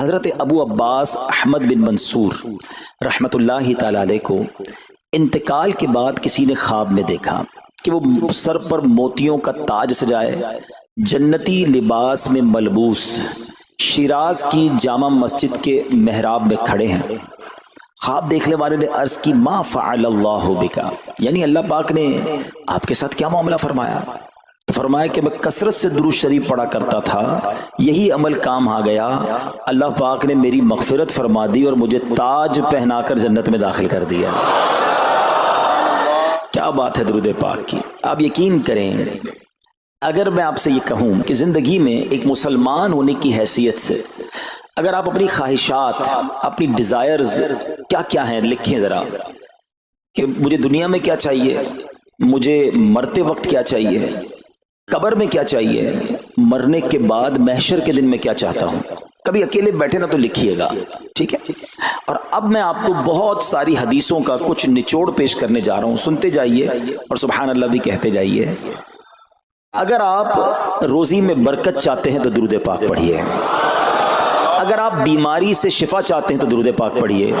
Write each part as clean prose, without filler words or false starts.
حضرت ابو عباس احمد بن منصور رحمۃ اللہ تعالی علیہ کو انتقال کے بعد کسی نے خواب میں دیکھا کہ وہ سر پر موتیوں کا تاج سجائے، جنتی لباس میں ملبوس، شیراز کی جامع مسجد کے محراب میں کھڑے ہیں۔ خواب دیکھنے والے نے عرض کی ما فعل اللہ بکا، یعنی اللہ پاک نے آپ کے ساتھ کیا معاملہ فرمایا؟ تو فرمایا کہ میں کثرت سے درود شریف پڑھا کرتا تھا، یہی عمل کام آ گیا، اللہ پاک نے میری مغفرت فرما دی اور مجھے تاج پہنا کر جنت میں داخل کر دیا۔ کیا بات ہے درود پاک کی! آپ یقین کریں، اگر میں آپ سے یہ کہوں کہ زندگی میں ایک مسلمان ہونے کی حیثیت سے اگر آپ اپنی خواہشات، اپنی ڈیزائرز کیا کیا ہیں لکھیں ذرا، کہ مجھے دنیا میں کیا چاہیے، مجھے مرتے وقت کیا چاہیے، قبر میں کیا چاہیے، مرنے کے بعد محشر کے دن میں کیا چاہتا ہوں، کبھی اکیلے بیٹھے نا تو لکھیے گا، ٹھیک ہے؟ اور اب میں آپ کو بہت ساری حدیثوں کا کچھ نچوڑ پیش کرنے جا رہا ہوں، سنتے جائیے اور سبحان اللہ بھی کہتے جائیے۔ اگر آپ روزی میں برکت چاہتے ہیں تو درود پاک پڑھیے، اگر آپ بیماری سے شفا چاہتے ہیں تو درود پاک پڑھیے،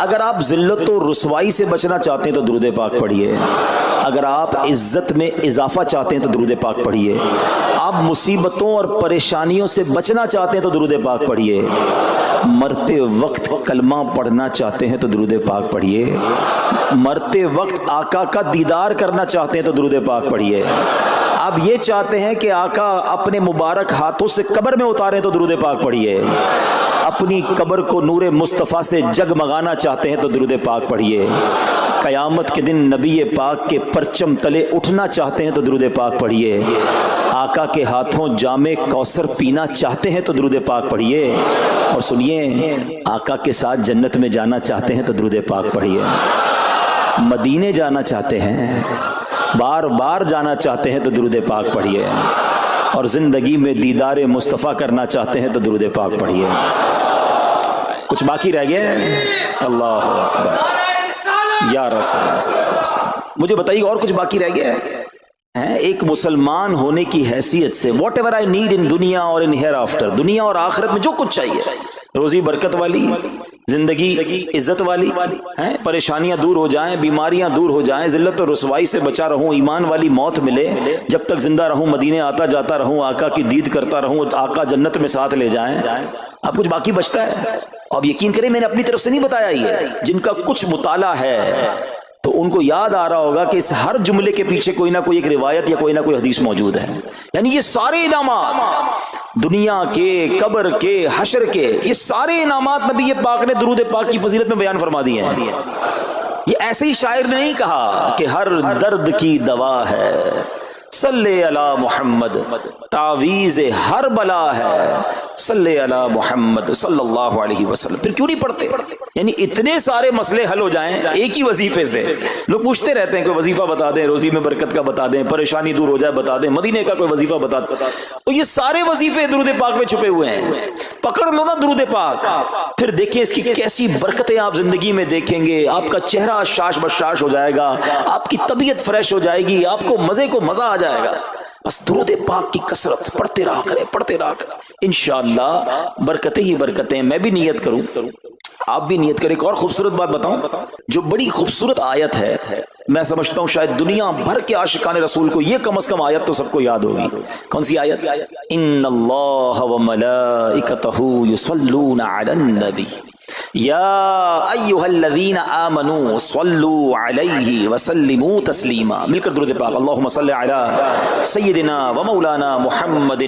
اگر آپ ذلت و رسوائی سے بچنا چاہتے ہیں تو درود پاک پڑھیے، اگر آپ عزت میں اضافہ چاہتے ہیں تو درود پاک پڑھیے، آپ مصیبتوں اور پریشانیوں سے بچنا چاہتے ہیں تو درود پاک پڑھیے، مرتے وقت کلمہ پڑھنا چاہتے ہیں تو درود پاک پڑھیے، مرتے وقت آقا کا دیدار کرنا چاہتے ہیں تو درود پاک پڑھیے، آپ یہ چاہتے ہیں کہ آقا اپنے مبارک ہاتھوں سے قبر میں اتاریں تو درود پاک پڑھیے، اپنی قبر کو نور مصطفیٰ سے جگمگانا چاہتے ہیں تو درود پاک پڑھیے، قیامت کے دن نبی پاک کے پرچم تلے اٹھنا چاہتے ہیں تو درود پاک پڑھیے، آقا کے ہاتھوں جام کوثر پینا چاہتے ہیں تو درود پاک پڑھیے، اور سنیے آقا کے ساتھ جنت میں جانا چاہتے ہیں تو درود پاک پڑھیے، مدینے جانا چاہتے ہیں، بار بار جانا چاہتے ہیں تو درود پاک پڑھیے، اور زندگی میں دیدار مصطفیٰ کرنا چاہتے ہیں تو درود پاک پڑھیے۔ کچھ باقی رہ گیا؟ اللہ اکبر یا رسول اللہ، مجھے بتائیے اور کچھ باقی رہ گیا ہے؟ ایک مسلمان ہونے کی حیثیت سے what ever I need in دنیا اور ان ہیئر آفٹر، دنیا اور آخرت میں جو کچھ چاہیے، روزی برکت والی، زندگی عزت والی، پریشانیاں دور ہو جائیں، بیماریاں دور ہو جائیں، ذلت اور رسوائی سے بچا رہوں، ایمان والی موت ملے، جب تک زندہ رہوں مدینے آتا جاتا رہوں، آقا کی دید کرتا رہوں، آقا جنت میں ساتھ لے جائیں۔ اب کچھ باقی بچتا ہے؟ اب یقین کریں میں نے اپنی طرف سے نہیں بتایا یہ، جن کا کچھ مطالعہ ہے تو ان کو یاد آ رہا ہوگا کہ اس ہر جملے کے پیچھے کوئی نہ کوئی ایک روایت یا کوئی نہ کوئی حدیث موجود ہے، یعنی یہ سارے انعامات دنیا کے، قبر کے، حشر کے، یہ سارے انعامات نبی پاک نے درود پاک کی فضیلت میں بیان فرما دیے ہیں۔ یہ ایسے ہی شاعر نے نہیں کہا کہ ہر درد کی دوا ہے، صلی علی محمد، تعویذ ہر بلا ہے، صلی علی محمد صلی اللہ علیہ وسلم۔ پھر کیوں نہیں پڑھتے؟ یعنی اتنے سارے مسئلے حل ہو جائیں ایک ہی وظیفے سے۔ لوگ پوچھتے رہتے ہیں کوئی وظیفہ بتا دیں، روزی میں برکت کا بتا دیں، پریشانی دور ہو جائے بتا دیں، مدینے کا کوئی وظیفہ بتا دیں، تو یہ سارے وظیفے درود پاک میں چھپے ہوئے ہیں۔ پکڑ لو نا درود پاک، پھر دیکھیں اس کی کیسی برکتیں آپ زندگی میں دیکھیں گے، آپ کا چہرہ شاش بشاش ہو جائے گا، آپ کی طبیعت فریش ہو جائے گی، آپ کو مزے کو مزہ آ جائے گا۔ بس درود پاک کی کثرت پڑھتے رہا کریں، پڑھتے رہا کریں، انشاءاللہ برکتیں ہی برکتیں۔ میں بھی نیت کروں، آپ بھی نیت کریں۔ ایک اور خوبصورت بات بتاؤں، جو بڑی خوبصورت آیت ہے، میں سمجھتا ہوں شاید دنیا بھر کے عاشقان رسول کو یہ کم از کم آیت تو سب کو یاد ہوگی۔ کون سی آیت؟ ان اللہ وملائکتہ یصلون علی النبی یا ایھا الذین آمنوا صلوا علیہ وسلموا تسلیما۔ مل کر درود پاک، اللہم صل علی سیدنا ومولانا محمد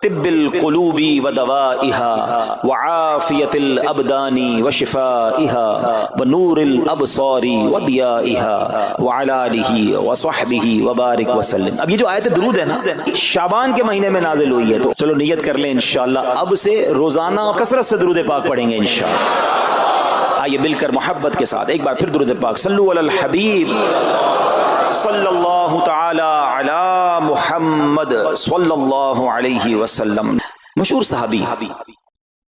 طب القلوب ودوائها وعافیت الابدان وشفائها ونور الابصار وضیائها وعلی آلہ وصحبہ وبارک وسلم۔ اب یہ جو آیت درود ہے نا، شعبان کے مہینے میں نازل ہوئی ہے، تو چلو نیت کر لیں انشاءاللہ اب سے روزانہ کثرت سے درود پاک پڑھیں گے انشاءاللہ۔ آئیے مل کر محبت کے ساتھ ایک بار پھر درود پاک، صلو علی الحبیب صلی اللہ تعالی علی محمد صلی اللہ علیہ وسلم۔ مشہور صحابی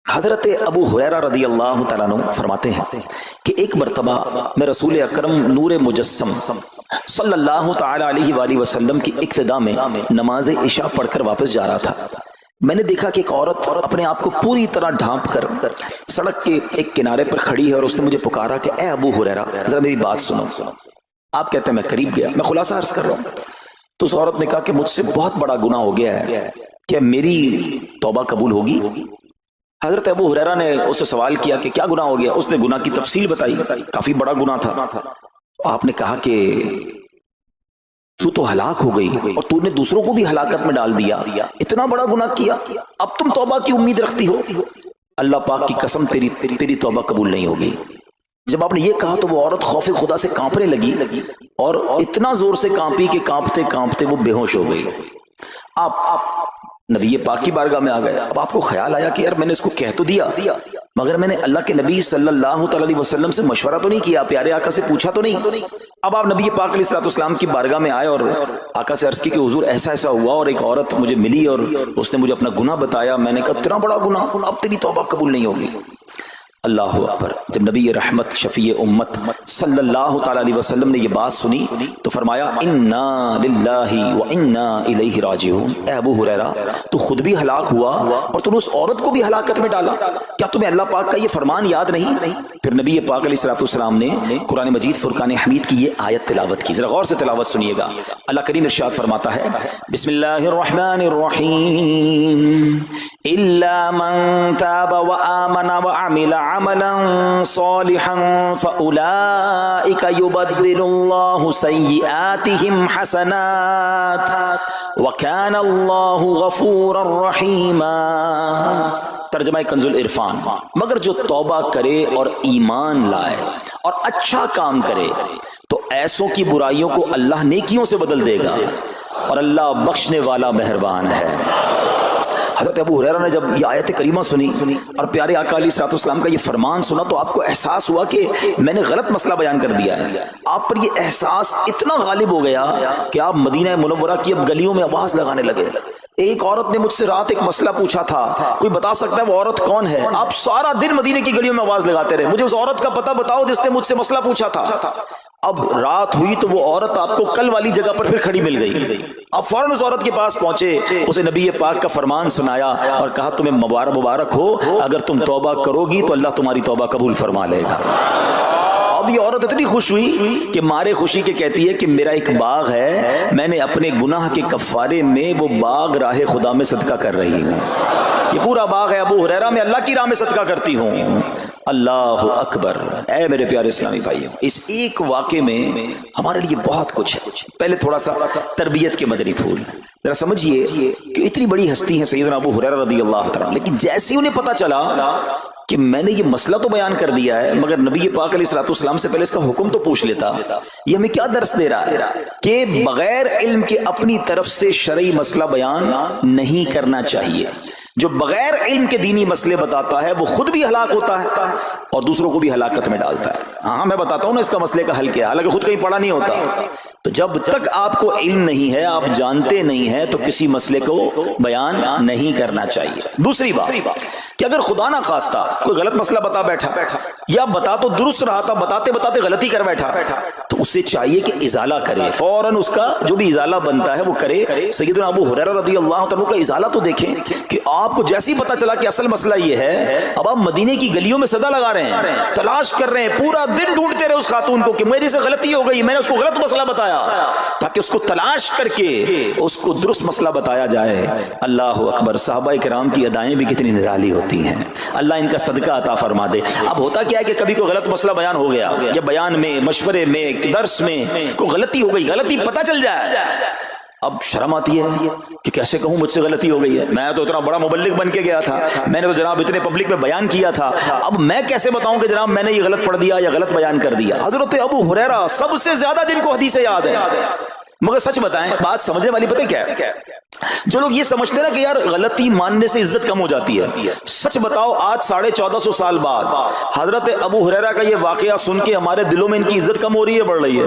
حضرت ابو ہریرہ رضی اللہ تعالیٰ عنہ فرماتے ہیں کہ ایک مرتبہ میں رسول اکرم نور مجسم صلی اللہ تعالی علیہ وآلہ وسلم کی اقتداء میں نماز عشاء پڑھ کر واپس جا رہا تھا۔ میں نے دیکھا کہ ایک عورت اپنے آپ کو پوری طرح ڈھانپ کر سڑک کے ایک کنارے پر کھڑی ہے اور اس نے مجھے پکارا کہ اے ابو ہریرہ ذرا میری بات سنو. آپ کہتے ہیں میں قریب گیا, میں خلاصہ عرض کر رہا ہوں. تو اس عورت نے کہا کہ مجھ سے بہت بڑا گناہ ہو گیا ہے, کیا میری توبہ قبول ہوگی؟ حضرت ابو ہریرہ نے اس سے سوال کیا کہ کیا گناہ ہو گیا؟ اس نے گناہ کی تفصیل بتائی, کافی بڑا گناہ تھا. آپ نے کہا کہ تو ہلاک ہو گئی اور تو نے دوسروں کو بھی ہلاکت میں ڈال دیا, اتنا بڑا گناہ کیا, اب تم توبہ کی امید رکھتی ہو؟ اللہ پاک کی قسم تیری توبہ قبول نہیں ہوگی. جب آپ نے یہ کہا تو وہ عورت خوف خدا سے کانپنے لگی اور اتنا زور سے کانپی کہ کانپتے کانپتے وہ بے ہوش ہو گئی. آپ نبی پاک کی بارگاہ میں آ گئے. اب آپ کو خیال آیا کہ یار میں نے اس کو کہہ تو دیا, مگر میں نے اللہ کے نبی صلی اللہ تعالی علیہ وسلم سے مشورہ تو نہیں کیا, پیارے آقا سے پوچھا تو نہیں. اب آپ نبی پاک علیہ الصلوۃ والسلام کی بارگاہ میں آئے اور آقا سے عرض کی کہ حضور ایسا ایسا ہوا اور ایک عورت مجھے ملی اور اس نے مجھے اپنا گناہ بتایا. میں نے کہا اتنا بڑا گناہ, اب تیری توبہ قبول نہیں ہوگی. اللہ اکبر. جب نبی رحمت شفیع امت صلی اللہ تعالی علیہ وسلم نے یہ بات سنی تو فرمایا انا للہ و انا الیہ راجعون. اے ابو ہریرہ تو خود بھی ہلاک ہوا اور تم نے اس عورت کو بھی ہلاکت میں ڈالا, کیا تمہیں اللہ پاک کا یہ فرمان یاد نہیں؟ پھر نبی پاک علیہ الصلوۃ والسلام نے قرآن مجید فرقان حمید کی یہ آیت تلاوت کی. ذرا غور سے تلاوت سنیے گا. اللہ کریم ارشاد فرماتا ہے بسم اللہ الرحمن الرحیم الا من تاب وآمن وعمل عملا صالحا فأولئك يبدل الله سيئاتهم حسنات وكان الله غفورا رحيما. ترجمہ کنز العرفان. مگر جو توبہ کرے اور ایمان لائے اور اچھا کام کرے تو ایسوں کی برائیوں کو اللہ نیکیوں سے بدل دے گا اور اللہ بخشنے والا مہربان ہے. حضرت ابو ہریرہ نے جب یہ آیت کریمہ سنی اور پیارے آقا علیہ الصلوۃ والسلام کا یہ فرمان سنا تو آپ کو احساس ہوا کہ میں نے غلط مسئلہ بیان کر دیا ہے. آپ پر یہ احساس اتنا غالب ہو گیا کہ آپ مدینہ منورہ کی اب گلیوں میں آواز لگانے لگے. ایک عورت نے مجھ سے رات ایک مسئلہ پوچھا تھا, کوئی بتا سکتا ہے وہ عورت کون ہے؟ آپ سارا دن مدینے کی گلیوں میں آواز لگاتے رہے, مجھے اس عورت کا پتہ بتاؤ جس نے مجھ سے مسئلہ پوچھا تھا. اب رات ہوئی تو وہ عورت آپ کو کل والی جگہ پر پھر کھڑی مل گئی. آپ فوراً اس عورت کے پاس پہنچے, اسے نبی پاک کا فرمان سنایا اور کہا تمہیں مبارک ہو, اگر تم توبہ کرو گی تو اللہ تمہاری توبہ قبول فرما لے گا. اب یہ عورت اتنی خوش ہوئی کہ مارے خوشی کے کہتی ہے کہ میرا ایک باغ ہے, میں نے اپنے گناہ کے کفارے میں وہ باغ راہ خدا میں صدقہ کر رہی ہوں. یہ پورا باغ ہے ابو ہریرہ, میں اللہ کی راہ میں صدقہ کرتی ہوں. اللہ اکبر. اے میرے پیارے اسلامی بھائیوں, اس ایک واقعے میں ہمارے لیے بہت کچھ ہے. پہلے تھوڑا سا تربیت کے مدنی پھول ذرا سمجھیے کہ اتنی بڑی ہستی ہے سیدنا ابو ہریرہ رضی اللہ تعالیٰ, لیکن جیسے انہیں پتا چلا کہ میں نے یہ مسئلہ تو بیان کر دیا ہے مگر نبی پاک علیہ الصلوۃ والسلام سے پہلے اس کا حکم تو پوچھ لیتا, یہ ہمیں کیا درس دے رہا ہے کہ بغیر علم کے اپنی طرف سے شرعی مسئلہ بیان نہیں کرنا چاہیے. جو بغیر علم کے دینی مسئلے بتاتا ہے وہ خود بھی ہلاک ہوتا ہے اور دوسروں کو بھی ہلاکت میں ڈالتا ہے. ہاں میں بتاتا ہوں نا اس کا مسئلے کا حل کیا, حالانکہ خود کہیں پڑھا نہیں ہوتا. تو جب تک آپ کو علم نہیں ہے, آپ جانتے نہیں ہیں, تو کسی مسئلے کو بیان نہیں کرنا چاہیے. دوسری بات کہ اگر خدا نہ خواستہ کوئی غلط مسئلہ بتا بیٹھا یا بتا تو درست رہا تھا, بتاتے بتاتے غلطی کر بیٹھا, تو اسے چاہیے کہ ازالہ کرے, فوراً اس کا جو بھی ازالہ بنتا ہے وہ کرے. سیدنا ابو ہریرہ رضی اللہ عنہ کا ازالہ تو دیکھیں کہ آپ کو جیسے ہی پتا چلا کہ اصل مسئلہ یہ ہے, اب آپ مدینے کی گلیوں میں صدا لگا رہے ہیں, تلاش کر رہے ہیں, پورا دن ڈھونڈتے رہے اس خاتون کو کہ میری سے غلطی ہو گئی, میں نے اس کو غلط مسئلہ بتایا, تاکہ اس کو تلاش کر کے اس کو درست مسئلہ بتایا جائے. اللہ اکبر. صحابہ کرام کی ادائیں بھی کتنی نرالی ہوتی ہیں, اللہ ان کا صدقہ عطا فرما دے. اب ہوتا کیا ہے کہ کبھی کوئی غلط مسئلہ بیان ہو گیا یا بیان میں, مشورے میں, درس میں کوئی غلطی ہو گئی, غلطی پتہ چل جائے, اب شرم آتی ہے کہ کیسے کہوں مجھ سے غلطی ہو گئی ہے, میں تو اتنا بڑا مبلغ بن کے گیا تھا, میں نے تو جناب اتنے پبلک میں بیان کیا تھا, اب میں کیسے بتاؤں کہ جناب میں نے یہ غلط پڑھ دیا یا غلط بیان کر دیا. حضرت ابو ہریرہ سب سے زیادہ جن کو حدیثیں یاد ہے, مگر سچ بتائیں بات سمجھنے والی پتہ کیا ہے, جو لوگ یہ سمجھتے ہیں نا کہ یار غلطی ماننے سے عزت کم ہو جاتی ہے, سچ بتاؤ آج 1450 سال بعد حضرت ابو ہریرہ کا یہ واقعہ سن کے ہمارے دلوں میں ان کی عزت کم ہو رہی ہے, بڑھ رہی ہے؟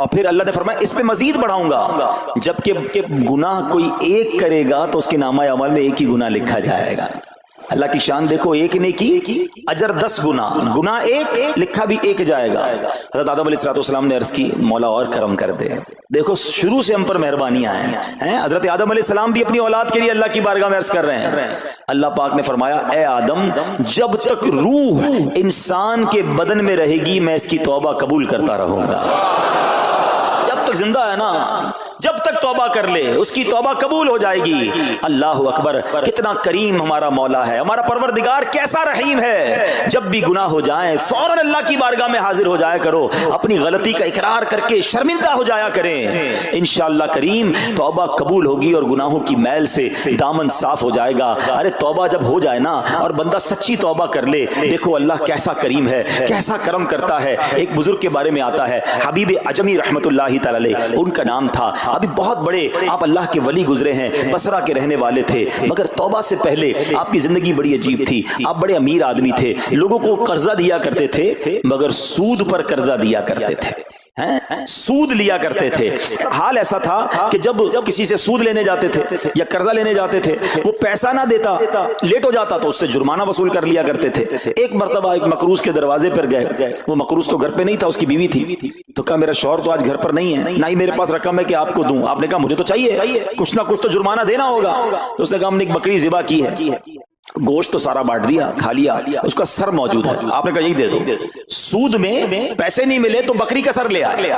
اور پھر اللہ نے فرمایا اس پہ مزید بڑھاؤں گا، جبکہ گناہ کوئی ایک کرے گا تو اس کے نامہ اعمال میں ایک ہی گناہ لکھا جائے گا۔ اللہ کی شان دیکھو، ایک نے کی اجر 10 گنا، گناہ ایک لکھا بھی ایک جائے گا۔ حضرت آدم علیہ السلام نے عرض کی مولا اور کرم کر دے، دیکھو شروع سے ہم پر مہربانیاں ہیں۔ حضرت آدم علیہ السلام بھی اپنی اولاد کے لیے اللہ کی بارگاہ میں عرض کر رہے ہیں۔ اللہ پاک نے فرمایا اے آدم، جب تک روح انسان کے بدن میں رہے گی میں اس کی توبہ قبول کرتا رہوں گا۔ جب تک زندہ ہے نا، جب تک توبہ کر لے اس کی توبہ قبول ہو جائے گی۔ اللہ اکبر، کتنا کریم ہمارا مولا ہے، ہمارا پروردگار کیسا رحیم ہے۔ جب بھی گناہ ہو جائیں فوراً اللہ کی بارگاہ میں حاضر ہو جایا کرو، اپنی غلطی کا اقرار کر کے شرمندہ ہو جایا کریں، انشاءاللہ کریم توبہ قبول ہوگی اور گناہوں کی میل سے دامن صاف ہو جائے گا۔ ارے توبہ جب ہو جائے نا اور بندہ سچی توبہ کر لے، دیکھو اللہ کیسا کریم ہے، کیسا کرم کرتا ہے۔ ایک بزرگ کے بارے میں آتا ہے، حبیب اعجمی رحمت اللہ تعالی علیہ ان کا نام تھا۔ ابھی بہت بڑے آپ اللہ کے ولی گزرے ہیں، بصرہ کے رہنے والے تھے، مگر توبہ سے پہلے آپ کی زندگی بڑی عجیب تھی۔ آپ بڑے امیر آدمی تھے، لوگوں کو قرضہ دیا کرتے تھے مگر سود پر قرضہ دیا کرتے تھے، سود لیا کرتے تھے۔ حال ایسا تھا کہ جب کسی سے سود لینے جاتے تھے یا قرضہ لینے جاتے تھے، وہ پیسہ نہ دیتا، لیٹ ہو جاتا تو اس سے جرمانہ وصول کر لیا کرتے تھے۔ ایک مرتبہ ایک مقروض کے دروازے پر گئے، وہ مقروض تو گھر پہ نہیں تھا، اس کی بیوی تھی، تو کہا میرا شوہر تو آج گھر پر نہیں ہے، نہ ہی میرے پاس رقم ہے کہ آپ کو دوں۔ آپ نے کہا مجھے تو چاہیے، کچھ نہ کچھ تو جرمانہ دینا ہوگا۔ تو اس نے کہا ہم نے ایک بکری ذبح کی ہے، گوشت تو سارا بانٹ دیا، کھا لیا، اس کا سر موجود ہے۔ آپ نے کہا یہی دے دو۔ سود میں پیسے نہیں ملے تو بکری کا سر لے آئے۔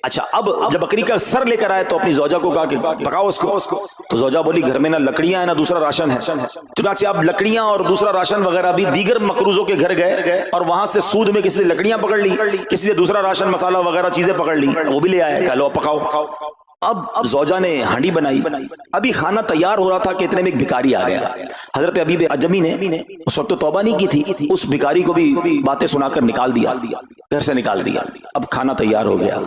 اچھا اب جب بکری کا سر لے کر آئے تو اپنی زوجہ کو کہا کہ پکاؤ اس کو۔ تو زوجہ بولی گھر میں نہ لکڑیاں ہیں نہ دوسرا راشن ہے۔ چنانچہ اب لکڑیاں اور دوسرا راشن وغیرہ بھی دیگر مقروضوں کے گھر گئے اور وہاں سے سود میں کسی سے لکڑیاں پکڑ لی، کسی سے دوسرا راشن مسالہ وغیرہ چیزیں پکڑ لی، وہ بھی لے آئے، کہا لو پکاؤ۔ اب زوجہ نے ہانڈی بنائی، ابھی کھانا تیار ہو رہا تھا کہ اتنے میں ایک بھکاری آ گیا۔ حضرت حبیب اعجمی نے اس وقت تو توبہ نہیں کی تھی، اس بھکاری کو بھی باتیں سنا کر نکال دیا، گھر سے نکال دیا۔ اب کھانا تیار ہو گیا،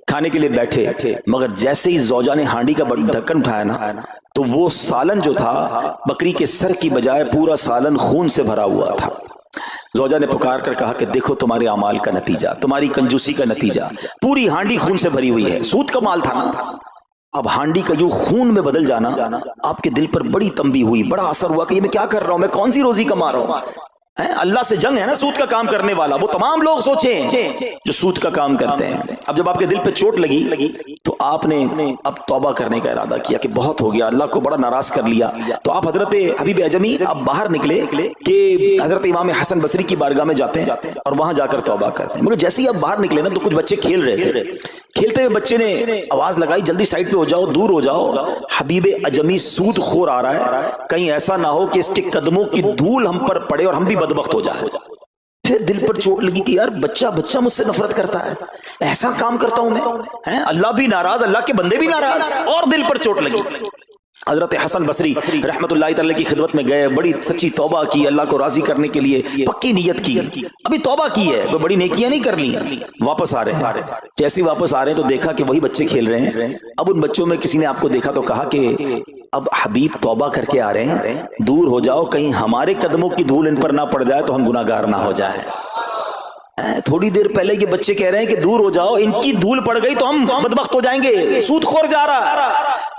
کھانے کے لیے بیٹھے، مگر جیسے ہی زوجہ نے ہانڈی کا ڈھکن اٹھایا نا تو وہ سالن جو تھا بکری کے سر کی بجائے پورا سالن خون سے بھرا ہوا تھا۔ زوجہ نے پکار کر کہا کہ دیکھو تمہارے اعمال کا نتیجہ، تمہاری کنجوسی کا نتیجہ، پوری ہانڈی خون سے بھری ہوئی ہے، سود کا مال تھا نا۔ اب ہانڈی کا جو خون میں بدل جانا آپ کے دل پر بڑی تنبیہ ہوئی، بڑا اثر ہوا کہ یہ میں کیا کر رہا ہوں، میں کون سی روزی کما رہا ہوں۔ اللہ سے جنگ ہے نا سود کا کام کرنے والا، وہ تمام لوگ سوچیں جو سود کا کام کرتے ہیں۔ اب جب آپ کے دل پہ چوٹ لگی تو آپ نے اب توبہ کرنے کا ارادہ کیا کہ بہت ہو گیا، اللہ کو بڑا ناراض کر لیا۔ تو آپ حضرت حبیب اعجمی اب باہر نکلے کہ حضرت امام حسن بصری کی بارگاہ میں جاتے ہیں اور وہاں جا کر توبہ کرتے ہیں۔ مگر جیسے ہی اب باہر نکلے نا تو کچھ بچے کھیل رہے تھے، کھیلتے ہوئے بچے نے آواز لگائی جلدی سائڈ پہ ہو جاؤ، دور ہو جاؤ، حبیب اعجمی سود خور آ رہا ہے، کہیں ایسا نہ ہو کہ اس کے قدموں کی دھول ہم پر پڑے اور ہم بھی بدبخت ہو جائے۔ پھر دل پر چوٹ لگی کہ یار بچہ مجھ سے نفرت کرتا ہے، ایسا کام کرتا ہوں میں، اللہ بھی ناراض، اللہ کے بندے بھی ناراض، اور دل پر چوٹ لگی۔ حضرت حسن بصری رحمت اللہ تعالی کی خدمت میں گئے، بڑی سچی توبہ کی، اللہ کو راضی کرنے کے لیے پکی نیت کی، ابھی توبہ کی ہے، کوئی بڑی نیکیاں نہیں کر لی ہیں، واپس آ رہے ہیں۔ جیسے واپس آ رہے ہیں تو دیکھا کہ وہی بچے کھیل رہے ہیں۔ اب ان بچوں میں کسی نے آپ کو دیکھا تو کہا کہ اب حبیب توبہ کر کے آ رہے ہیں، دور ہو جاؤ، کہیں ہمارے قدموں کی دھول ان پر نہ پڑ جائے تو ہم گناہگار نہ ہو جائیں۔ تھوڑی دیر پہلے یہ بچے کہہ رہے ہیں کہ دور ہو جاؤ، ان کی دھول پڑ گئی تو ہم بدبخت ہو جائیں گے، سود خور جا رہا،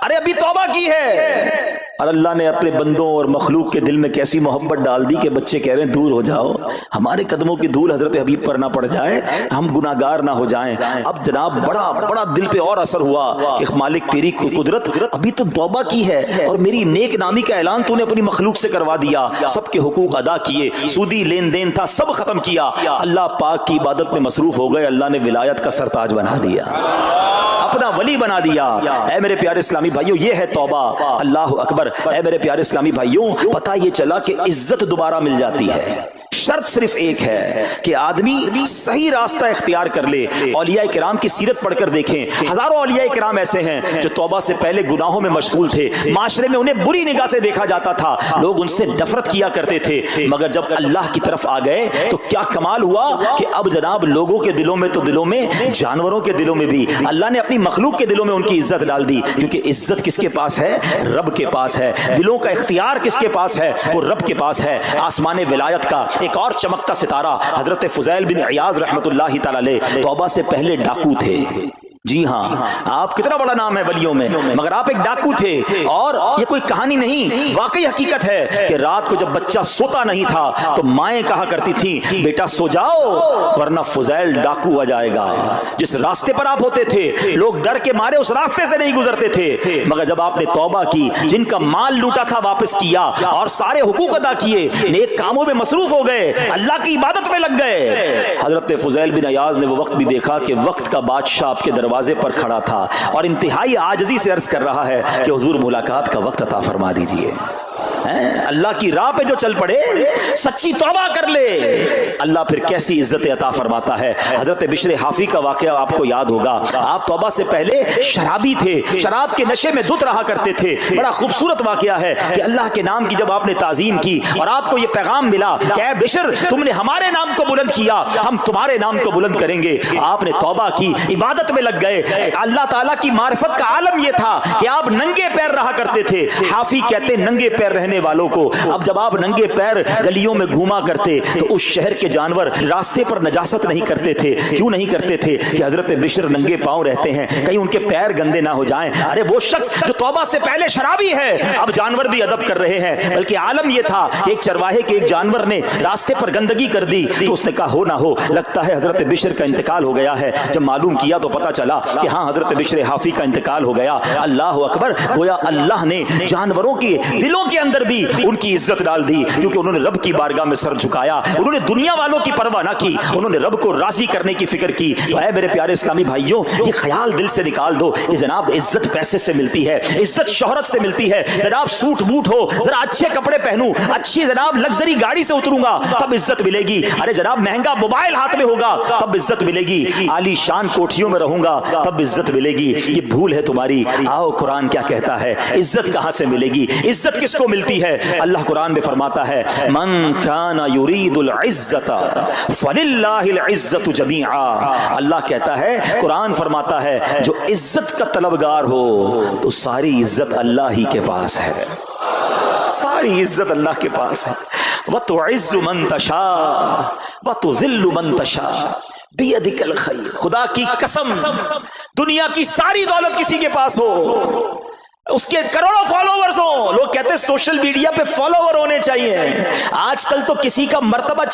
ارے ابھی توبہ کی ہے۔ اور اللہ نے اپنے بندوں اور مخلوق کے دل میں کیسی محبت ڈال دی کہ بچے کہہ رہے ہیں دور ہو جاؤ، ہمارے قدموں کی دھول حضرت حبیب پر نہ پڑ جائے، ہم گناہگار نہ ہو جائیں۔ اب جناب بڑا دل پہ اور اثر ہوا کہ مالک تیری قدرت، ابھی تو توبہ کی ہے اور میری نیک نامی کا اعلان تو نے اپنی مخلوق سے کروا دیا، سب کے حقوق ادا کیے، سودی لین دین تھا سب ختم کیا، اللہ پاک کی عبادت میں مصروف ہو گئے، اللہ نے ولایت کا سرتاج بنا دیا، اپنا ولی بنا دیا۔ اے میرے پیارے اسلامی بھائیوں، یہ ہے توبہ، اللہ اکبر۔ اے میرے پیارے اسلامی بھائیوں، پتہ یہ چلا کہ عزت دوبارہ مل جاتی ہے، شرط صرف ایک ہے کہ آدمی صحیح راستہ اختیار کر لے۔ اولیاء کرام کی سیرت پڑھ کر دیکھیں، ہزاروں اولیاء کرام ایسے ہیں جو توبہ سے پہلے گناہوں میں مشغول تھے، معاشرے میں انہیں بری نگاہ سے دیکھا جاتا تھا، لوگ ان سے نفرت کیا کرتے تھے، مگر جب اللہ کی طرف آ گئے تو کیا کمال ہوا کہ اب جناب لوگوں کے دلوں میں تو دلوں میں، جانوروں کے دلوں میں بھی اللہ نے اپنی مخلوق کے دلوں میں ان کی عزت ڈال دی، کیونکہ عزت کس کے پاس ہے؟ رب کے پاس ہے۔ دلوں کا اختیار کس کے پاس ہے؟ وہ رب کے پاس ہے۔ آسمان ولایت کا ایک اور چمکتا ستارہ حضرت فضیل بن عیاض رحمت اللہ تعالی علیہ توبہ سے پہلے ڈاکو تھے، جی ہاں، آپ کتنا بڑا نام ہے ولیوں میں، مگر آپ ایک ڈاکو تھے. اور یہ کوئی کہانی نہیں، واقعی حقیقت ہے کہ رات کو جب بچہ سوتا نہیں تھا تو مائیں کہا کرتی تھی بیٹا سو جاؤ ورنہ فضیل ڈاکو آ جائے گا. جس راستے پر آپ ہوتے تھے لوگ ڈر کے مارے اس راستے سے نہیں گزرتے تھے، مگر جب آپ نے توبہ کی، جن کا مال لوٹا تھا واپس کیا اور سارے حقوق ادا کیے، نیک کاموں میں مصروف ہو گئے، اللہ کی عبادت میں لگ گئے. حضرت فضیل بن عیاض نے وہ وقت بھی دیکھا کہ وقت کا بادشاہ آپ کے دروازے پر کھڑا تھا اور انتہائی عاجزی سے عرض کر رہا ہے کہ حضور ملاقات کا وقت عطا فرما دیجئے. اللہ کی راہ پہ جو چل پڑے، سچی توبہ کر لے، اللہ پھر کیسی عزت عطا فرماتا ہے. حضرت بشر حافی کا واقعہ آپ کو یاد ہوگا. آپ توبہ سے پہلے شرابی تھے، شراب کے نشے میں دھت رہا کرتے تھے. بڑا خوبصورت واقعہ ہے کہ اللہ کے نام کی جب آپ نے تعظیم کی اور آپ کو یہ پیغام ملا کہ اے بشر تم نے ہمارے نام کو بلند کیا، ہم تمہارے نام کو بلند کریں گے. آپ نے توبہ کی، عبادت میں لگ گئے. اللہ تعالیٰ کی معرفت کا عالم یہ تھا کہ آپ ننگے پیر رہا کرتے تھے. حافی کہتے ننگے پیر رہنے والوں کو، اب جب آپ ننگے پیر گلیوں میں گھوما کرتے تو اس شہر کے جانور راستے پر نجاست نہیں کرتے تھے. کیوں نہیں کرتے تھے؟ کہ حضرت بشر ننگے پاؤں رہتے ہیں، کہیں ان کے پیر گندے نہ ہو جائیں. ارے وہ شخص جو توبہ سے پہلے شرابی ہے اب جانور بھی ادب کر رہے ہیں. بلکہ عالم یہ تھا کہ ایک چرواہے کے ایک جانور نے راستے پر گندگی کر دی تو اس نے کہا ہو نہ ہو لگتا ہے حضرت بشر کا انتقال ہو گیا ہے. جب معلوم کیا تو پتا چلا کہ ہاں حضرت بشر حافی کا انتقال ہو گیا. اللہ اکبر! گویا اللہ نے جانوروں کے دلوں کے اندر بھی ان کی عزت ڈال دی، کیونکہ انہوں نے رب کی بارگاہ میں سر جھکایا. انہوں نے دنیا والوں کی پرواہ نہ کی، انہوں نے رب کو راضی کرنے کی فکر کی. تو اے میرے پیارے اسلامی بھائیوں، یہ خیال دل سے نکال دو کہ جناب عزت پیسے سے ملتی ہے، عزت شہرت سے ملتی ہے. جناب سوٹ بوٹ ہو، ذرا اچھے کپڑے پہنوں، اچھی جناب لگژری گاڑی سے اتروں گا تب عزت ملے گی. ارے جناب مہنگا موبائل ہاتھ میں ہوگا تب عزت ملے گی. عالی شان کوٹھیوں میں رہوں گا تب عزت ملے گی. یہ بھول ہے تمہاری. آؤ قرآن کیا کہتا ہے، عزت کہاں سے ملے گی، عزت کس کو ملتی ہے؟ اللہ قرآن میں فرماتا ہے من کان یرید العزت فللہ العزت جمیعا. اللہ کہتا ہے، قرآن فرماتا ہے جو عزت کا طلبگار ہو تو ساری عزت اللہ ہی کے پاس ہے، ساری عزت اللہ کے پاس ہے. وَتُعِزُّ مَن تَشَاءُ وَتُذِلُّ مَن تَشَاءُ بِيَدِكَ الْخَيْرُ. خدا کی قسم دنیا کی ساری دولت کسی کے پاس ہو، اس کے کروڑوں فالوورز ہوں، لوگ کہتے ہیں سوشل میڈیا پہ فالوور ہونے چاہیے. آج کل تو کسی کا مرتبہ